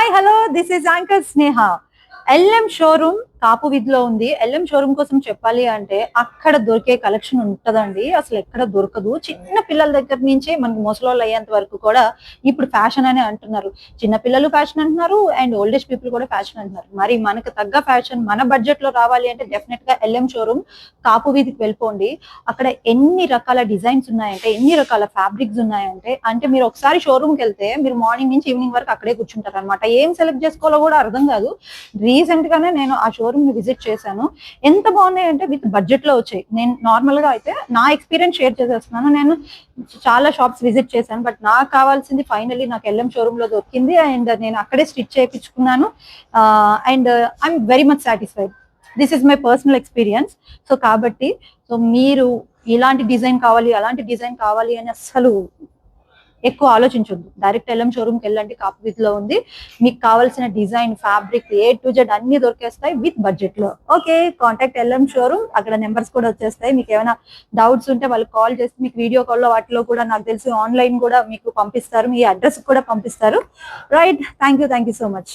Hi hello this is anchor Sneha. LM showroom Kapu వీధిలో ఉంది. LM showroom కోసం చెప్పాలి అంటే అక్కడ దొరికే కలెక్షన్ ఉంటదండి, అసలు ఎక్కడ దొరకదు. చిన్న పిల్లల దగ్గర నుంచి మనకి ముసలోళ్ళు అయ్యేంత వరకు కూడా ఇప్పుడు ఫ్యాషన్ అని అంటున్నారు. చిన్న పిల్లలు ఫ్యాషన్ అంటున్నారు అండ్ ఓల్డేజ్ పీపుల్ కూడా ఫ్యాషన్ అంటున్నారు. మరి మనకు తగ్గ ఫ్యాషన్ మన బడ్జెట్ లో రావాలి అంటే డెఫినెట్ గా ఎల్ఎం షోరూమ్ కాపు వీధికి వెళ్ళిపోండి. అక్కడ ఎన్ని రకాల డిజైన్స్ ఉన్నాయంటే, ఎన్ని రకాల ఫ్యాబ్రిక్స్ ఉన్నాయంటే, అంటే మీరు ఒకసారి షోరూమ్కి వెళ్తే మీరు మార్నింగ్ నుంచి ఈవినింగ్ వరకు అక్కడే కూర్చుంటారు అనమాట. ఏం సెలెక్ట్ చేసుకోవాలో కూడా అర్థం కాదు. రీసెంట్ గానే నేను ఆ షోరూమ్ ని విజిట్ చేశాను. ఎంత బాగున్నాయి అంటే విత్ బడ్జెట్ లో వచ్చాయి. నేను నార్మల్ గా అయితే నా ఎక్స్పీరియన్స్ షేర్ చేసేస్తున్నాను. నేను చాలా షాప్స్ విజిట్ చేశాను, బట్ నాకు కావాల్సింది ఫైనలీ నాకు ఎల్ఎం షోరూమ్ లో దొరికింది అండ్ నేను అక్కడే స్టిచ్ చేయించుకున్నాను. And I'm very much satisfied. This is my personal experience. So కాబట్టి మీరు ఇలాంటి డిజైన్ కావాలి, అలాంటి డిజైన్ కావాలి అని అస్సలు ఎక్కువ ఆలోచించొద్దు. డైరెక్ట్ ఎల్ఎం షోరూమ్కి వెళ్ళండి, కాపు వీధిలో ఉంది. మీకు కావాల్సిన design, fabric A to Z అన్ని దొరికేస్తాయి విత్ బడ్జెట్ లో. Okay, contact LM showroom. అక్కడ నెంబర్స్ కూడా వచ్చేస్తాయి. మీకు ఏమైనా డౌట్స్ ఉంటే వాళ్ళు కాల్ చేసి మీకు వీడియో కాల్లో వాటిలో కూడా నాకు తెలిసి ఆన్లైన్ కూడా మీకు పంపిస్తారు, మీ అడ్రస్ కూడా పంపిస్తారు. Right, thank you so much.